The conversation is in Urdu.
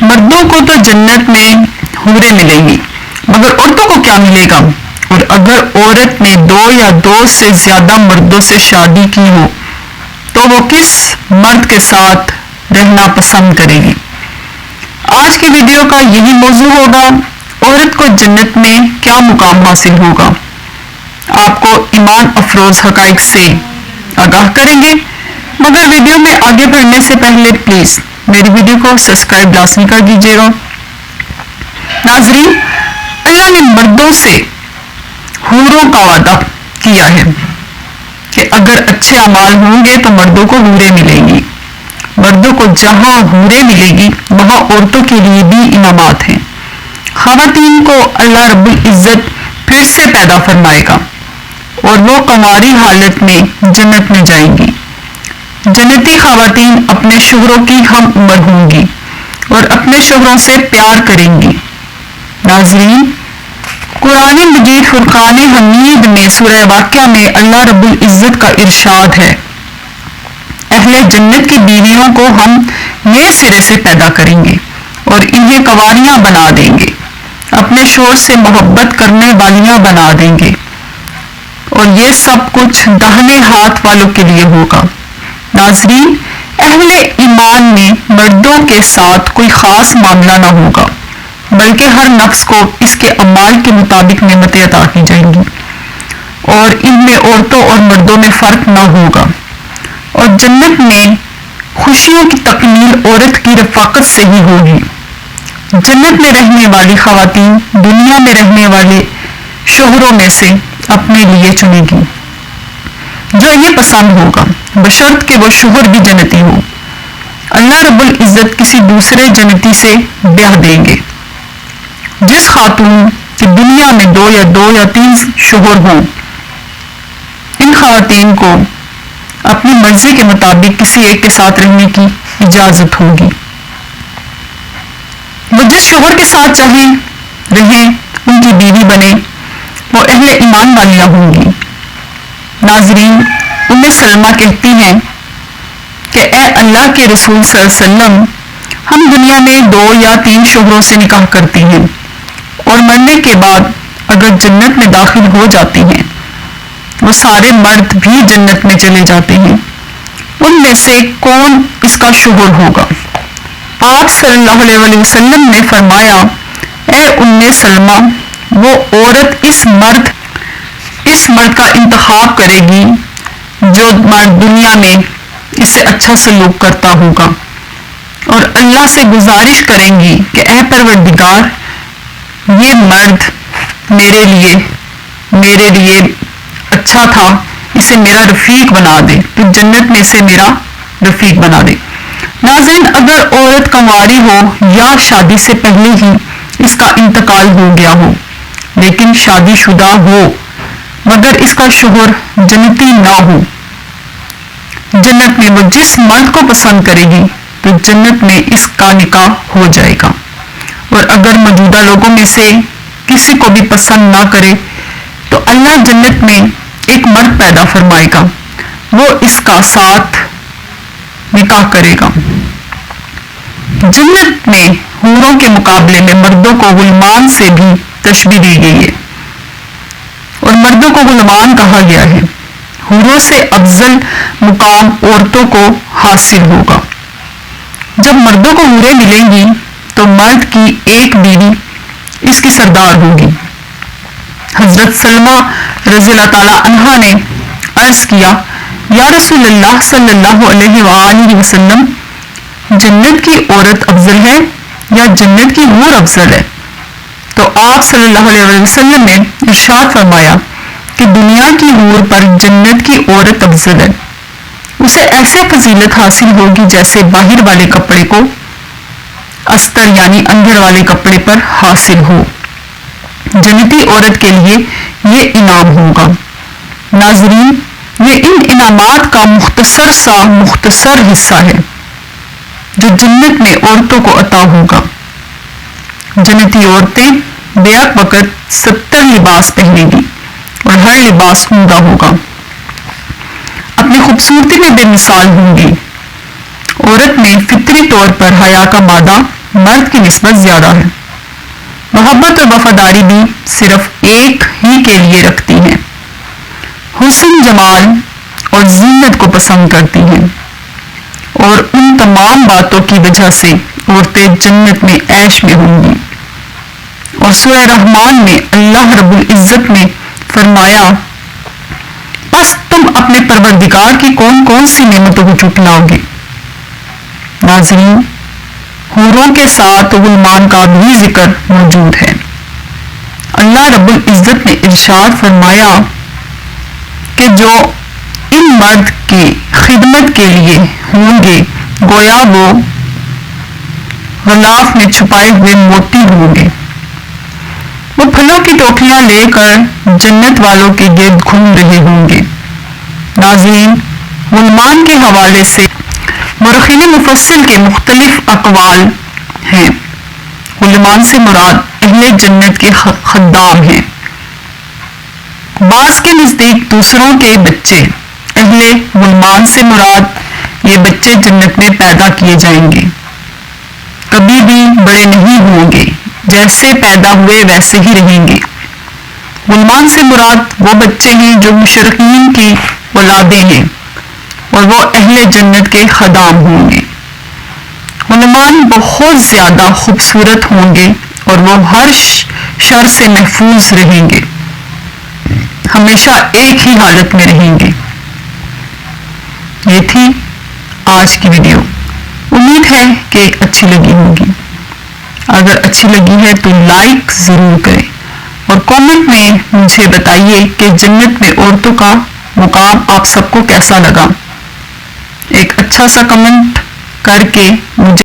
مردوں کو تو جنت میں حوریں ملیں گی، مگر عورتوں کو کیا ملے گا؟ اور اگر عورت نے 2 یا 2 سے زیادہ مردوں سے شادی کی ہو تو وہ کس مرد کے ساتھ رہنا پسند کرے گی؟ آج کی ویڈیو کا یہی موضوع ہوگا، عورت کو جنت میں کیا مقام حاصل ہوگا۔ آپ کو ایمان افروز حقائق سے آگاہ کریں گے، مگر ویڈیو میں آگے بڑھنے سے پہلے پلیز میری ویڈیو کو سبسکرائب لازمی کر دیجیے گا۔ ناظرین، اللہ نے مردوں سے حوروں کا وعدہ کیا ہے کہ اگر اچھے اعمال ہوں گے تو مردوں کو حوریں ملیں گی۔ مردوں کو جہاں حوریں ملے گی وہاں عورتوں کے لیے بھی انعامات ہیں۔ خواتین کو اللہ رب العزت پھر سے پیدا فرمائے گا اور وہ کنواری حالت میں جنت میں جائیں گی۔ جنتی خواتین اپنے شوہروں کی ہم عمر ہوں گی اور اپنے شوہروں سے پیار کریں گی۔ ناظرین، قرآن مجید فرقان حمید میں سورہ واقعہ میں اللہ رب العزت کا ارشاد ہے، اہل جنت کی بیویوں کو ہم نئے سرے سے پیدا کریں گے اور انہیں کنواریاں بنا دیں گے، اپنے شوہر سے محبت کرنے والیاں بنا دیں گے، اور یہ سب کچھ داہنے ہاتھ والوں کے لیے ہوگا۔ ناظرین، اہل ایمان میں مردوں کے ساتھ کوئی خاص معاملہ نہ ہوگا، بلکہ ہر نفس کو اس کے اعمال کے مطابق نعمتیں عطا کی جائیں گی، اور ان میں عورتوں اور مردوں میں فرق نہ ہوگا۔ اور جنت میں خوشیوں کی تکمیل عورت کی رفاقت سے ہی ہوگی۔ جنت میں رہنے والی خواتین دنیا میں رہنے والے شوہروں میں سے اپنے لیے چنے گی جو انہیں پسند ہوگا، بشرط کہ وہ شوہر بھی جنتی ہو۔ اللہ رب العزت کسی دوسرے جنتی سے بیاہ دیں گے۔ جس خاتون کی دنیا میں 2 یا 3 شوہر ہوں، ان خواتین کو اپنی مرضی کے مطابق کسی ایک کے ساتھ رہنے کی اجازت ہوگی۔ وہ جس شوہر کے ساتھ چاہیں رہیں، ان کی بیوی بنے، وہ اہل ایمان والیاں ہوں گی۔ ناظرین، ام سلمہ کہتی ہیں کہ اے اللہ کے رسول صلی اللہ علیہ وسلم، ہم دنیا میں 2 یا 3 شوہروں سے نکاح کرتی ہیں اور مرنے کے بعد اگر جنت میں داخل ہو جاتی ہیں، وہ سارے مرد بھی جنت میں چلے جاتے ہیں، ان میں سے کون اس کا شوہر ہوگا؟ آپ صلی اللہ علیہ وسلم نے فرمایا، اے ام سلمہ، وہ عورت اس مرد کا انتخاب کرے گی جو مرد دنیا میں اس سے اچھا سلوک کرتا ہوگا، اور اللہ سے گزارش کریں گی کہ اے پروردگار، یہ مرد میرے لیے اچھا تھا، اسے میرا رفیق بنا دے، تو جنت میں سے میرا رفیق بنا دے۔ ناظرین، اگر عورت کنواری ہو یا شادی سے پہلے ہی اس کا انتقال ہو گیا ہو، لیکن شادی شدہ ہو مگر اس کا شوہر جنتی نہ ہو، جنت میں وہ جس مرد کو پسند کرے گی تو جنت میں اس کا نکاح ہو جائے گا، اور اگر موجودہ لوگوں میں سے کسی کو بھی پسند نہ کرے تو اللہ جنت میں ایک مرد پیدا فرمائے گا، وہ اس کا ساتھ نکاح کرے گا۔ جنت میں حوروں کے مقابلے میں مردوں کو غلمان سے بھی تشبیہ دی گئی ہے اور مردوں کو غلمان کہا گیا ہے۔ حوروں سے افضل مقام عورتوں کو حاصل ہوگا۔ جب مردوں کو حوریں ملیں گی تو مرد کی ایک بیوی اس کی سردار ہوگی۔ حضرت سلمہ رضی اللہ تعالی عنہا نے عرض کیا، یا رسول اللہ صلی اللہ علیہ وآلہ وسلم، جنت کی عورت افضل ہے یا جنت کی حور افضل ہے؟ تو آپ صلی اللہ علیہ وسلم نے ارشاد فرمایا کہ دنیا کی حور پر جنت کی عورت افضل ہے، اسے ایسے فضیلت حاصل ہوگی جیسے باہر والے کپڑے کو استر یعنی اندر والے کپڑے پر حاصل ہو۔ جنتی عورت کے لیے یہ انعام ہوگا۔ ناظرین، یہ ان انعامات کا مختصر حصہ ہے جو جنت میں عورتوں کو عطا ہوگا۔ جنتی عورتیں بیک وقت 70 لباس پہنیں گی اور ہر لباس عمدہ ہوگا، اپنی خوبصورتی میں بے مثال ہوں گی۔ عورت میں فطری طور پر حیا کا مادہ مرد کی نسبت زیادہ ہے۔ محبت اور وفاداری بھی صرف ایک ہی کے لیے رکھتی ہیں۔ حسن، جمال اور زینت کو پسند کرتی ہیں، اور ان تمام باتوں کی وجہ سے عورتیں جنت میں عیش میں ہوں گی۔ اور سورہ رحمان میں اللہ رب العزت نے فرمایا، پس تم اپنے پروردگار کی کون کون سی نعمتوں کو جھٹلاؤ گے؟ ناظرین، حوروں کے ساتھ غلمان کا بھی ذکر موجود ہے۔ اللہ رب العزت نے ارشاد فرمایا کہ جو ان مرد کی خدمت کے لیے ہوں گے گویا وہ غلاف میں چھپائے ہوئے موتی ہوں گے۔ وہ پھلوں کی ٹوکریاں لے کر جنت والوں کے گرد گھوم رہے ہوں گے۔ ناظرین، غلمان کے حوالے سے مورخین مفصل کے مختلف اقوال ہیں۔ غلمان سے مراد اہل جنت کے خدام ہیں۔ بعض کے نزدیک دوسروں کے بچے۔ اہل غلمان سے مراد یہ بچے جنت میں پیدا کیے جائیں گے، کبھی بھی بڑے نہیں ہوں گے، جیسے پیدا ہوئے ویسے ہی رہیں گے۔ غلمان سے مراد وہ بچے ہیں جو مشرقین کی اولادیں ہیں، اور وہ اہل جنت کے خدام ہوں گے۔ غلمان بہت زیادہ خوبصورت ہوں گے اور وہ ہر شر سے محفوظ رہیں گے، ہمیشہ ایک ہی حالت میں رہیں گے۔ یہ تھی آج کی ویڈیو۔ امید ہے کہ اچھی لگی ہوگی۔ اگر اچھی لگی ہے تو لائک ضرور کریں اور کامنٹ میں مجھے بتائیے کہ جنت میں عورتوں کا مقام آپ سب کو کیسا لگا۔ ایک اچھا سا کمنٹ کر کے مجھے